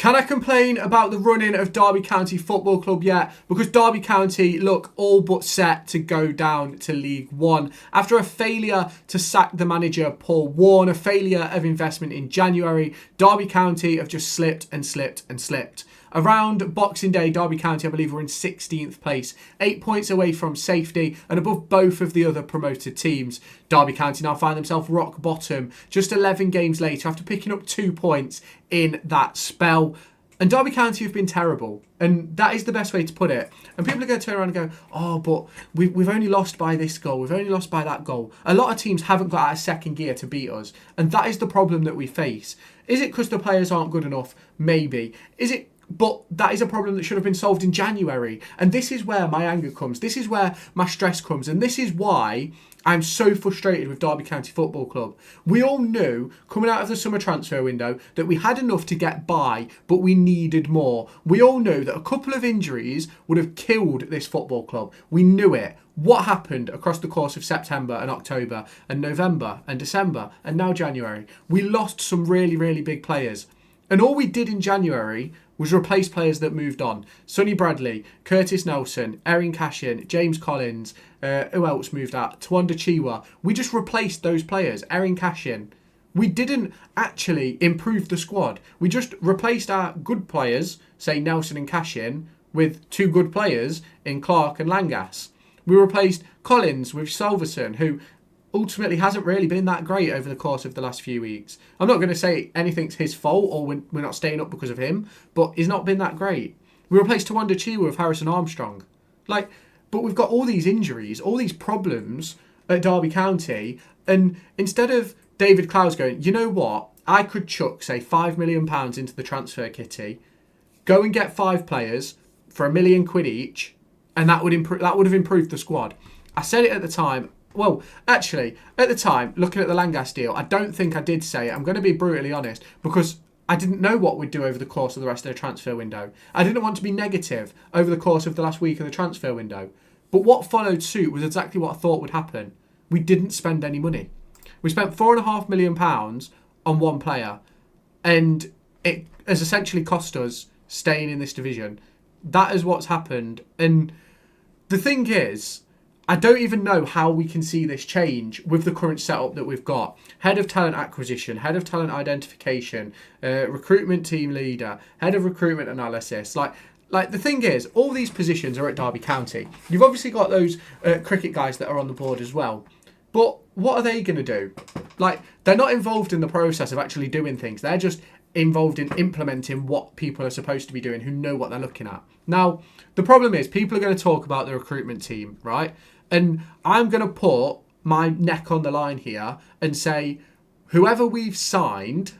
Can I complain about the running of Derby County Football Club yet? Because Derby County look all but set to go down to League One. After a failure to sack the manager Paul Warne, a failure of investment in January, Derby County have just slipped and slipped and slipped. Around Boxing Day, Derby County, I believe, were in 16th place, 8 points away from safety and above both of the other promoted teams. Derby County now find themselves rock bottom just 11 games later after picking up 2 points in that spell. And Derby County have been terrible. And that is the best way to put it. And people are going to turn around and go, oh, but we've only lost by this goal. We've only lost by that goal. A lot of teams haven't got out of second gear to beat us. And that is the problem that we face. Is it because the players aren't good enough? Maybe. But that is a problem that should have been solved in January. And this is where my anger comes. This is where my stress comes. And this is why I'm so frustrated with Derby County Football Club. We all knew coming out of the summer transfer window that we had enough to get by, but we needed more. We all knew that a couple of injuries would have killed this football club. We knew it. What happened across the course of September and October and November and December and now January? We lost some really, really big players. And all we did in January was replace players that moved on. Sonny Bradley, Curtis Nelson, Erin Cashin, James Collins, who else moved out? Twanda Chiwa. We just replaced those players, Erin Cashin. We didn't actually improve the squad. We just replaced our good players, say Nelson and Cashin, with 2 good players in Clark and Langas. We replaced Collins with Salverson, who ultimately hasn't really been that great over the course of the last few weeks. I'm not going to say anything's his fault or we're not staying up because of him, but he's not been that great. We replaced Twanda Chiwa with Harrison Armstrong. But we've got all these injuries, all these problems at Derby County, and instead of David Clowes going, you know what, I could chuck, say, £5 million into the transfer kitty, go and get 5 players for £1 million each, and that would have improved the squad. I said it at the time. Well, actually, at the time, looking at the Langas deal, I don't think I did say it. I'm going to be brutally honest, because I didn't know what we'd do over the course of the rest of the transfer window. I didn't want to be negative over the course of the last week of the transfer window. But what followed suit was exactly what I thought would happen. We didn't spend any money. We spent £4.5 million on one player, and it has essentially cost us staying in this division. That is what's happened. And the thing is, I don't even know how we can see this change with the current setup that we've got. Head of talent acquisition, head of talent identification, recruitment team leader, head of recruitment analysis. Like the thing is, all these positions are at Derby County. You've obviously got those cricket guys that are on the board as well. But what are they going to do? They're not involved in the process of actually doing things. They're just involved in implementing what people are supposed to be doing who know what they're looking at. Now, the problem is people are going to talk about the recruitment team, right? And I'm going to put my neck on the line here and say, whoever we've signed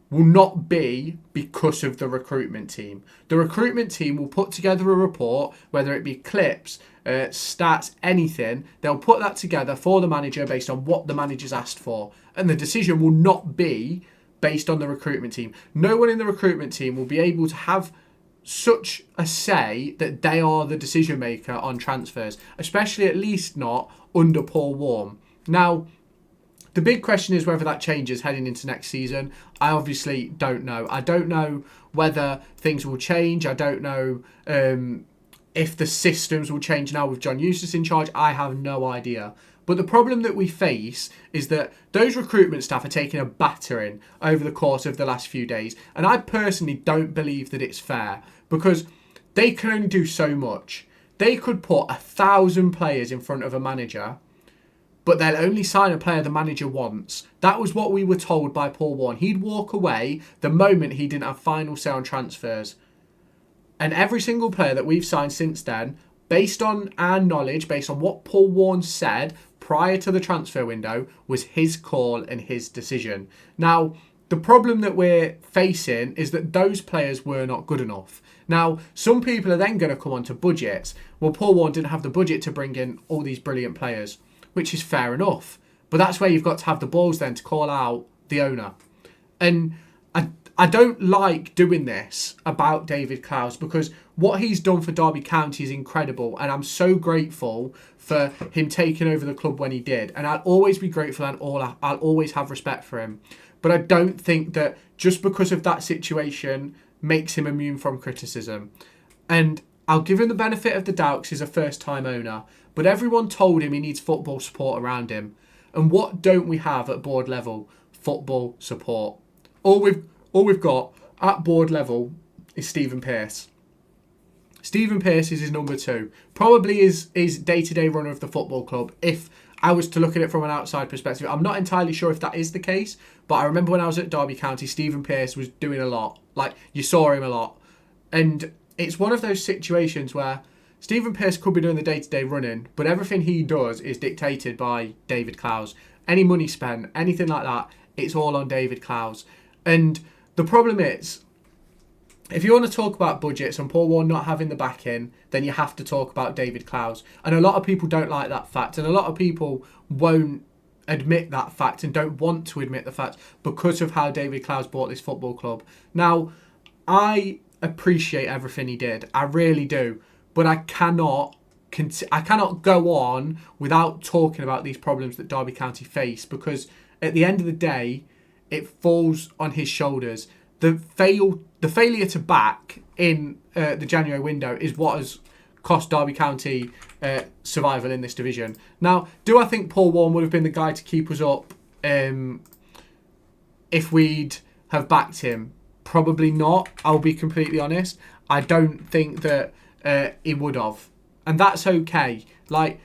will not be because of the recruitment team. The recruitment team will put together a report, whether it be clips, stats, anything. They'll put that together for the manager based on what the manager's asked for. And the decision will not be based on the recruitment team. No one in the recruitment team will be able to have such a say that they are the decision maker on transfers, especially at least not under Paul Warne. Now, the big question is whether that changes heading into next season. I obviously don't know. I don't know whether things will change. I don't know if the systems will change now with John Eustace in charge. I have no idea. But the problem that we face is that those recruitment staff are taking a battering over the course of the last few days. And I personally don't believe that it's fair, because they can only do so much. They could put 1,000 players in front of a manager, but they'll only sign a player the manager wants. That was what we were told by Paul Warne. He'd walk away the moment he didn't have final say on transfers. And every single player that we've signed since then, based on our knowledge, based on what Paul Warne said prior to the transfer window, was his call and his decision. Now, the problem that we're facing is that those players were not good enough. Now, some people are then going to come on to budgets. Well, Paul Warne didn't have the budget to bring in all these brilliant players, which is fair enough. But that's where you've got to have the balls then to call out the owner. And I don't like doing this about David Clowes, because what he's done for Derby County is incredible, and I'm so grateful for him taking over the club when he did. And I'll always be grateful, and I'll always have respect for him. But I don't think that just because of that situation makes him immune from criticism. And I'll give him the benefit of the doubt because he's a first-time owner. But everyone told him he needs football support around him. And what don't we have at board level? Football support. All we've got at board level is Stephen Pearce. Stephen Pearce is his number 2. Probably is day-to-day runner of the football club. If I was to look at it from an outside perspective, I'm not entirely sure if that is the case. But I remember when I was at Derby County, Stephen Pearce was doing a lot. Like, you saw him a lot. And it's one of those situations where Stephen Pearce could be doing the day-to-day running, but everything he does is dictated by David Clowes. Any money spent, anything like that, it's all on David Clowes. And the problem is, if you want to talk about budgets and Paul Warne not having the backing, then you have to talk about David Clowes. And a lot of people don't like that fact. And a lot of people won't admit that fact and don't want to admit the fact because of how David Clowes bought this football club. Now, I appreciate everything he did. I really do. But I cannot go on without talking about these problems that Derby County face, because at the end of the day, it falls on his shoulders. The failure to back in the January window is what has cost Derby County survival in this division. Now, do I think Paul Warne would have been the guy to keep us up if we'd have backed him? Probably not. I'll be completely honest. I don't think that he would have, and that's okay. Like,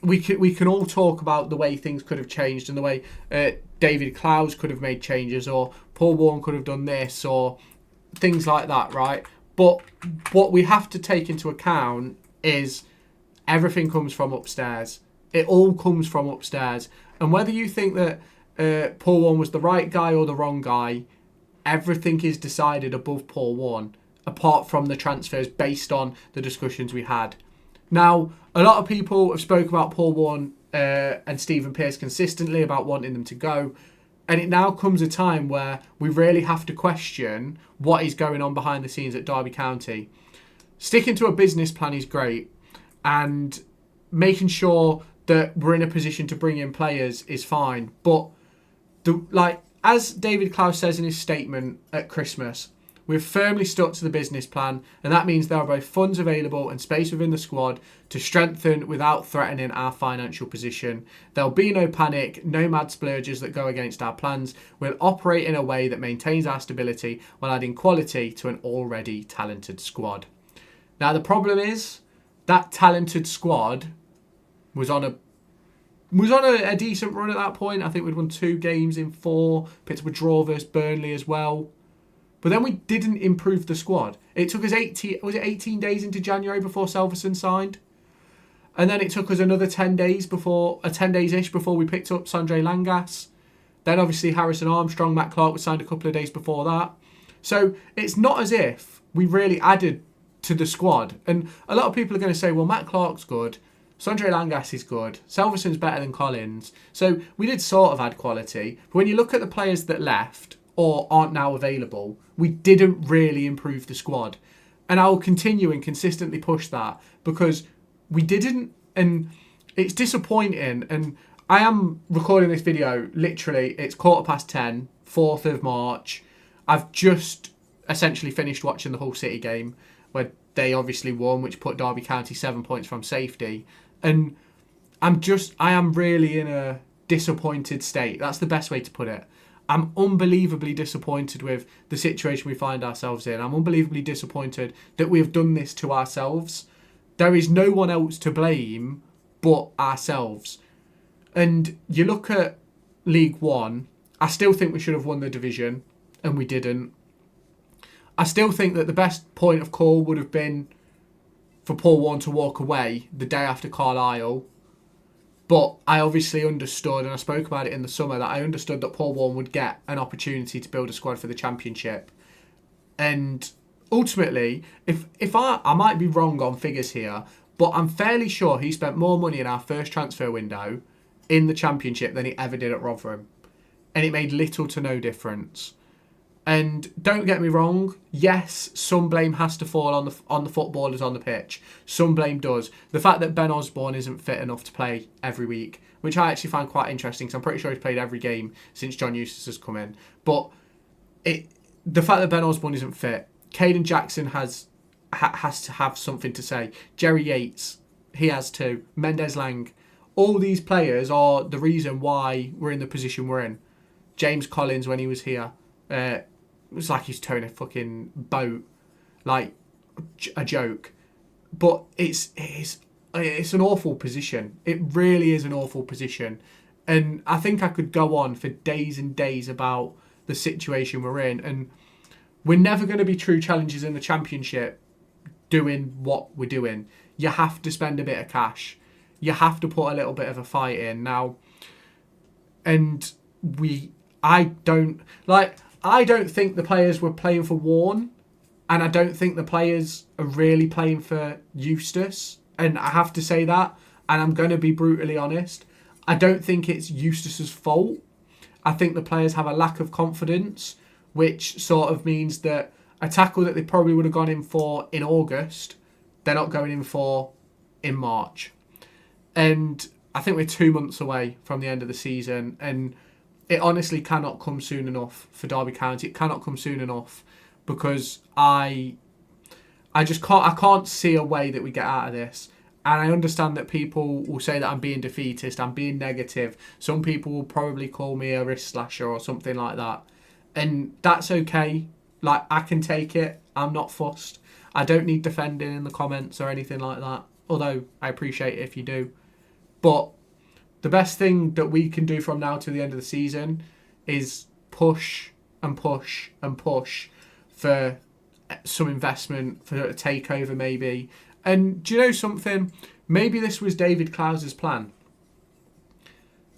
we can all talk about the way things could have changed and the way David Clowes could have made changes, or Paul Warne could have done this, or things like that, right? But what we have to take into account is everything comes from upstairs. It all comes from upstairs. And whether you think that Paul Warne was the right guy or the wrong guy, everything is decided above Paul Warne, apart from the transfers based on the discussions we had. Now, a lot of people have spoke about Paul Warne and Stephen Pearce consistently about wanting them to go. And it now comes a time where we really have to question what is going on behind the scenes at Derby County. Sticking to a business plan is great, and making sure that we're in a position to bring in players is fine. But as David Clowes says in his statement at Christmas, we've firmly stuck to the business plan, and that means there are both funds available and space within the squad to strengthen without threatening our financial position. There'll be no panic, no mad splurges that go against our plans. We'll operate in a way that maintains our stability while adding quality to an already talented squad. Now, the problem is that talented squad was on a decent run at that point. I think we'd won 2 games in 4, picked up a draw versus Burnley as well. But then we didn't improve the squad. It took us 18 days into January before Selverson signed? And then it took us another 10 days-ish before we picked up Sondre Langas. Then obviously Harrison Armstrong, Matt Clark was signed a couple of days before that. So it's not as if we really added to the squad. And a lot of people are going to say, well, Matt Clark's good, Sondre Langas is good, Selverson's better than Collins. So we did sort of add quality. But when you look at the players that left or aren't now available, we didn't really improve the squad. And I will continue and consistently push that, because we didn't, and it's disappointing. And I am recording this video, literally, it's 10:15, 4th of March. I've just essentially finished watching the Hull City game, where they obviously won, which put Derby County 7 points from safety. And I am really in a disappointed state. That's the best way to put it. I'm unbelievably disappointed with the situation we find ourselves in. I'm unbelievably disappointed that we have done this to ourselves. There is no one else to blame but ourselves. And you look at League One, I still think we should have won the division, and we didn't. I still think that the best point of call would have been for Paul Warne to walk away the day after Carlisle. But I obviously understood, and I spoke about it in the summer, that I understood that Paul Warne would get an opportunity to build a squad for the Championship. And ultimately, if I might be wrong on figures here, but I'm fairly sure he spent more money in our first transfer window in the Championship than he ever did at Rotherham. And it made little to no difference. And don't get me wrong, yes, some blame has to fall on the footballers on the pitch. Some blame does. The fact that Ben Osborne isn't fit enough to play every week, which I actually find quite interesting, because I'm pretty sure he's played every game since John Eustace has come in. But the fact that Ben Osborne isn't fit, Caden Jackson has to have something to say. Jerry Yates, he has too. Mendes Lang. All these players are the reason why we're in the position we're in. James Collins, when he was here, it was like he's towing a fucking boat. Like a joke. But it's an awful position. It really is an awful position. And I think I could go on for days and days about the situation we're in. And we're never going to be true challengers in the Championship doing what we're doing. You have to spend a bit of cash. You have to put a little bit of a fight in now. And I don't think the players were playing for Warne. And I don't think the players are really playing for Eustace. And I have to say that. And I'm going to be brutally honest. I don't think it's Eustace's fault. I think the players have a lack of confidence, which sort of means that a tackle that they probably would have gone in for in August, they're not going in for in March. And I think we're 2 months away from the end of the season. And it honestly cannot come soon enough for Derby County. It cannot come soon enough because I can't see a way that we get out of this. And I understand that people will say that I'm being defeatist, I'm being negative. Some people will probably call me a wrist slasher or something like that. And that's okay. Like, I can take it. I'm not fussed. I don't need defending in the comments or anything like that. Although, I appreciate it if you do. But the best thing that we can do from now to the end of the season is push and push and push for some investment, for a takeover maybe. And do you know something? Maybe this was David Clowes' plan.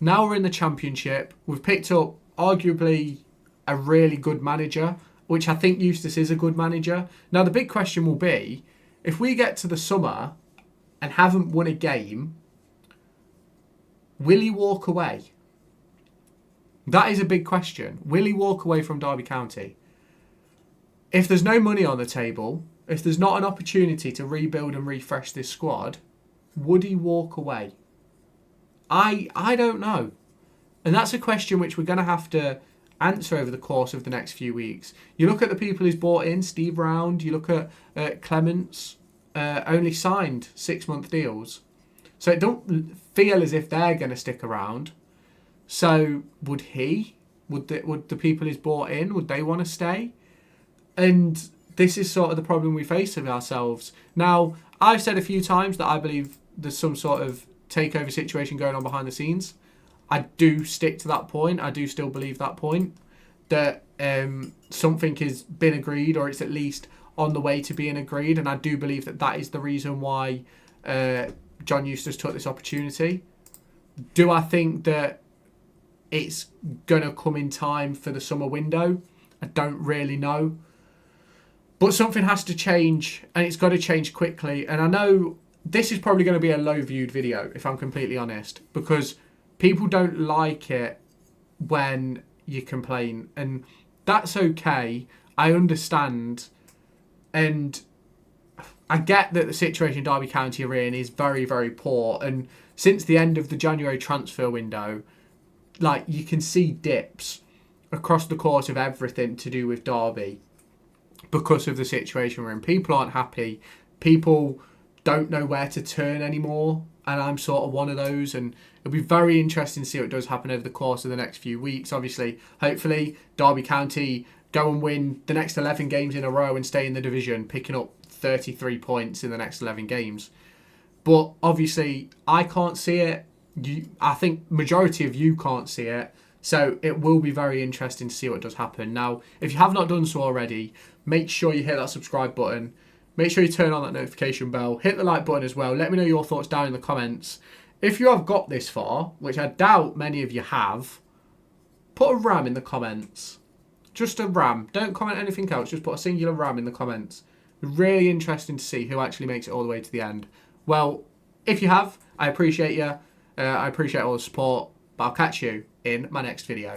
Now we're in the Championship. We've picked up arguably a really good manager, which I think Eustace is a good manager. Now the big question will be, if we get to the summer and haven't won a game, will he walk away? That is a big question. Will he walk away from Derby County? If there's no money on the table, if there's not an opportunity to rebuild and refresh this squad, would he walk away? I don't know. And that's a question which we're going to have to answer over the course of the next few weeks. You look at the people he's brought in, Steve Round, you look at Clements, only signed 6-month deals. So it don't feel as if they're going to stick around. So would he? Would the people he's brought in, would they want to stay? And this is sort of the problem we face with ourselves. Now, I've said a few times that I believe there's some sort of takeover situation going on behind the scenes. I do stick to that point. I do still believe that point. That something has been agreed, or it's at least on the way to being agreed. And I do believe that that is the reason why John Eustace took this opportunity. Do I think that it's going to come in time for the summer window? I don't really know. But something has to change, and it's got to change quickly. And I know this is probably going to be a low-viewed video, if I'm completely honest, because people don't like it when you complain. And that's okay. I understand. And I get that the situation Derby County are in is very, very poor. And since the end of the January transfer window, like, you can see dips across the course of everything to do with Derby because of the situation we're in. People aren't happy. People don't know where to turn anymore. And I'm sort of one of those. And it'll be very interesting to see what does happen over the course of the next few weeks. Obviously, hopefully, Derby County go and win the next 11 games in a row and stay in the division, picking up 33 points in the next 11 games. But obviously, I can't see it. I think majority of you can't see it. So it will be very interesting to see what does happen. Now, if you have not done so already, make sure you hit that subscribe button. Make sure you turn on that notification bell. Hit the like button as well. Let me know your thoughts down in the comments. If you have got this far, which I doubt many of you have, put a ram in the comments. Just a ram. Don't comment anything else. Just put a singular ram in the comments. Really interesting to see who actually makes it all the way to the end. Well, if you have, I appreciate you. I appreciate all the support. But I'll catch you in my next video.